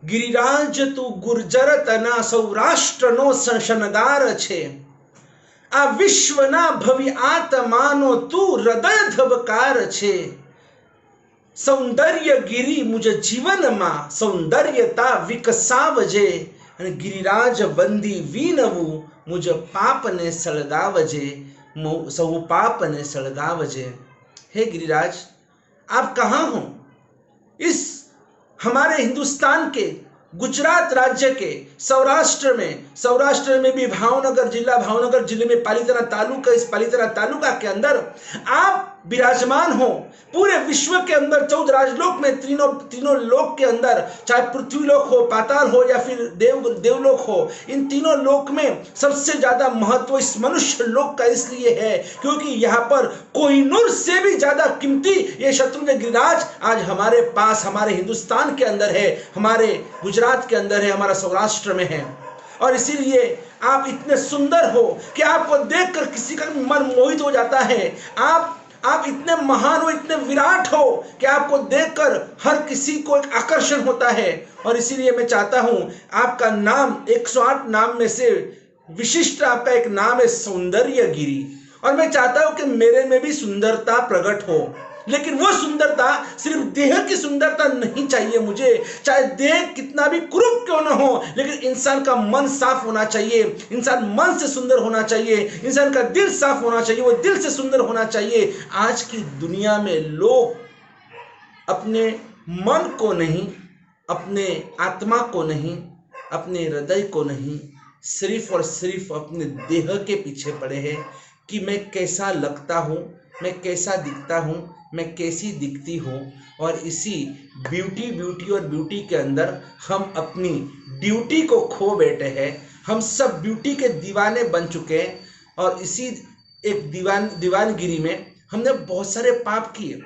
गिरिराज तू गुर्जर तना सौराष्ट्रनो शनगार छे, आ विश्वना भव्य आत्मानो तू हृदय धबकार छे। सौंदर्य गिरी मुझ जीवन मा सौंदर्यता विकसावजे, અને गिरिराज वंदी वीनवु मुझ पाप ने सळगावजे, सौ पाप ने सळगावजे। हे गिरिराज, आप कहाँ हो? इस हमारे हिंदुस्तान के गुजरात राज्य के सौराष्ट्र में भी भावनगर जिले में पालीताना तालुका, इस पालीताना तालुका के अंदर आप विराजमान हो। पूरे विश्व के अंदर 14 राजलोक में तीनों लोक के अंदर, चाहे पृथ्वी लोक हो, पाताल हो या फिर देवलोक हो, इन तीनों लोक में सबसे ज्यादा महत्व इस मनुष्य लोक का इसलिए है क्योंकि यहाँ पर कोहिनूर से भी ज्यादा कीमती ये शत्रुंजय गिरिराज आज हमारे पास, हमारे हिंदुस्तान के अंदर है, हमारे गुजरात के अंदर है, हमारा सौराष्ट्र में है। और इसीलिए आप इतने सुंदर हो कि आपको देखकर किसी का मन मोहित हो जाता है। आप इतने महान हो, इतने विराट हो कि आपको देखकर हर किसी को एक आकर्षण होता है। और इसीलिए मैं चाहता हूं, आपका नाम 108 नाम में से विशिष्ट आपका एक नाम है सौंदर्य गिरी, और मैं चाहता हूं कि मेरे में भी सुंदरता प्रकट हो। लेकिन वो सुंदरता सिर्फ देह की सुंदरता नहीं चाहिए मुझे, चाहे देह कितना भी कुरूप क्यों ना हो, लेकिन इंसान का मन साफ होना चाहिए, इंसान मन से सुंदर होना चाहिए, इंसान का दिल साफ होना चाहिए, वो दिल से सुंदर होना चाहिए। आज की दुनिया में लोग अपने मन को नहीं, अपने आत्मा को नहीं, अपने हृदय को नहीं, सिर्फ और सिर्फ अपने देह के पीछे पड़े हैं कि मैं कैसा लगता हूँ, मैं कैसा दिखता हूँ, मैं कैसी दिखती हूँ। और इसी ब्यूटी के अंदर हम अपनी ड्यूटी को खो बैठे हैं। हम सब ब्यूटी के दीवाने बन चुके हैं और इसी एक दीवानगिरी में हमने बहुत सारे पाप किए।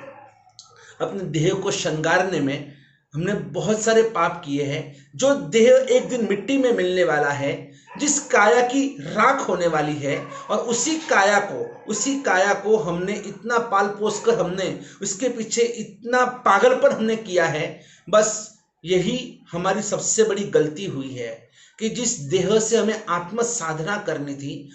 अपने देह को श्रृंगारने में हमने बहुत सारे पाप किए हैं। जो देह एक दिन मिट्टी में मिलने वाला है, जिस काया की राख होने वाली है, और उसी काया को हमने इतना पाल पोस कर, हमने उसके पीछे इतना पागलपन हमने किया है। बस यही हमारी सबसे बड़ी गलती हुई है कि जिस देह से हमें आत्म साधना करनी थी,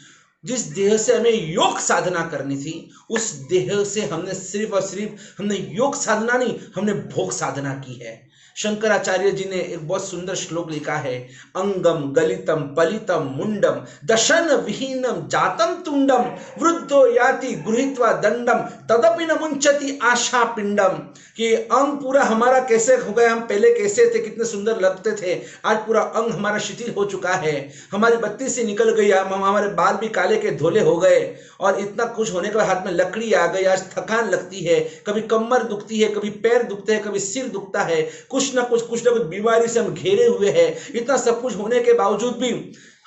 जिस देह से हमें योग साधना करनी थी, उस देह से हमने सिर्फ और सिर्फ हमने योग साधना नहीं, हमने भोग साधना की है। शंकराचार्य जी ने एक बहुत सुंदर श्लोक लिखा है, अंगम गलितम पलितम मुंडम दशन विहीनम जातम तुंडम वृद्धो याति गृहीत्वा दंडम तदपि न मुंचति आशा पिंडम। कि अंग पूरा हमारा कैसे हो गया, हम पहले कैसे थे, कितने सुंदर लगते थे, आज पूरा अंग हमारा शिथिल हो चुका है, हमारी बत्ती से निकल गई, हमारे बाल भी काले के धोले हो गए, और इतना कुछ होने के बाद हाथ में लकड़ी आ गई, आज थकान लगती है, कभी कमर दुखती है, कभी पैर दुखते हैं, कभी सिर दुखता है, कुछ ना कुछ बीमारी से हम घेरे हुए हैं। इतना सब कुछ होने के बावजूद भी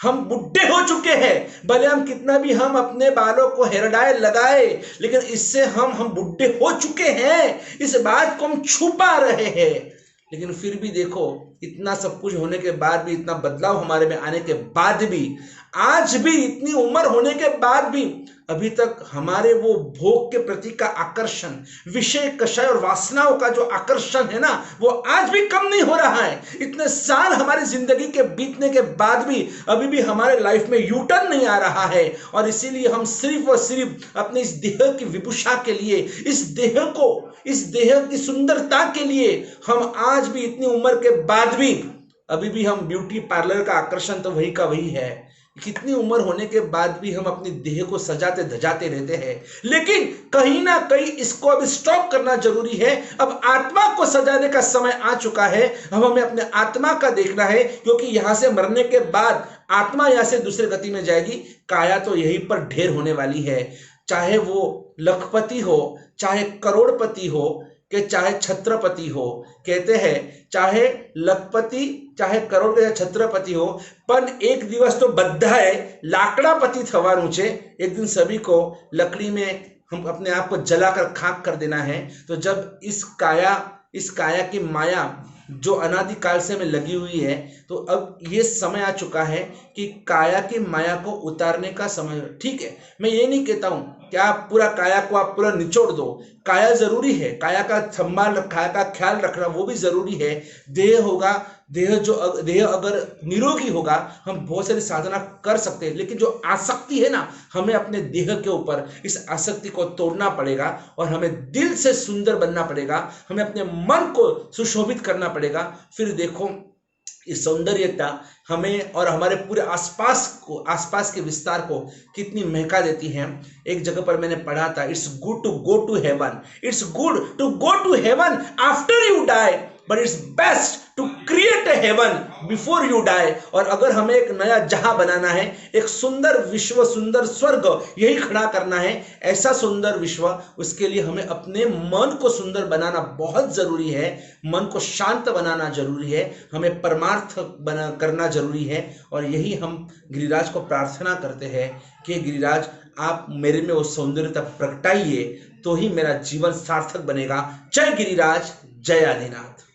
हम बुढ़े हो चुके हैं। भले हम कितना भी हम अपने बालों को हेयर डाई लगाए, लेकिन इससे हम बुढ़े हो चुके हैं, इस बात को हम छुपा रहे हैं। लेकिन फिर भी देखो, इतना सब कुछ होने के बाद भी, इतना बदलाव हमारे में आने के बाद भी, आज भी इतनी उम्र होने के बाद भी अभी तक हमारे वो भोग के प्रति का आकर्षण, विषय कषय और वासनाओं का जो आकर्षण है ना, वो आज भी कम नहीं हो रहा है। इतने साल हमारी जिंदगी के बीतने के बाद भी अभी भी हमारे लाइफ में यू टर्न नहीं आ रहा है। और इसीलिए हम सिर्फ और सिर्फ अपने इस देह की विभूषा के लिए, इस देह की सुंदरता के लिए हम आज भी इतनी उम्र के बाद भी अभी भी हम ब्यूटी पार्लर का आकर्षण तो वही का वही है। कितनी उम्र होने के बाद भी हम अपने देह को सजाते धजाते रहते हैं, लेकिन कहीं ना कहीं इसको अब स्टॉप करना जरूरी है। अब आत्मा को सजाने का समय आ चुका है। अब हमें अपने आत्मा का देखना है, क्योंकि यहां से मरने के बाद आत्मा यहां से दूसरे गति में जाएगी, काया तो यहीं पर ढेर होने वाली है। चाहे वो लखपति हो, चाहे करोड़पति हो, कि चाहे छत्रपति हो, कहते हैं चाहे लखपति, चाहे करोड़ या छत्रपति हो, पर एक दिवस तो बधाए लाकड़ापति थवानुं छे। एक दिन सभी को लकड़ी में हम अपने आप को जलाकर खाक कर देना है। तो जब इस काया की माया जो अनादिकाल से हमें लगी हुई है, तो अब ये समय आ चुका है कि काया की माया को उतारने का समय। ठीक है, मैं ये नहीं कहता हूं कि आप पूरा काया को आप पूरा निचोड़ दो। काया जरूरी है, काया का संभाल, काया का ख्याल रखना वो भी जरूरी है। देह होगा, देह अगर निरोगी होगा, हम बहुत सारी साधना कर सकते हैं, लेकिन जो आसक्ति है ना, हमें अपने देह के ऊपर इस आसक्ति को तोड़ना पड़ेगा और हमें दिल से सुंदर बनना पड़ेगा, हमें अपने मन को सुशोभित करना पड़ेगा। फिर देखो ये सौंदर्यता हमें और हमारे पूरे आसपास के विस्तार को कितनी महका देती है। एक जगह पर मैंने पढ़ा था, it's good to go to heaven, it's good to go to heaven after you die, but it's best to create a heaven before you die. और अगर हमें एक नया जहां बनाना है, एक सुंदर विश्व, सुंदर स्वर्ग यही खड़ा करना है, ऐसा सुंदर विश्व, उसके लिए हमें अपने मन को सुंदर बनाना बहुत जरूरी है, मन को शांत बनाना जरूरी है, हमें परमार्थ करना जरूरी है। और यही हम गिरिराज को प्रार्थना करते हैं कि गिरिराज आप मेरे में वो सौंदर्यता प्रगटाइए, तो ही मेरा जीवन सार्थक बनेगा। जय गिरिराज, जय आदिनाथ।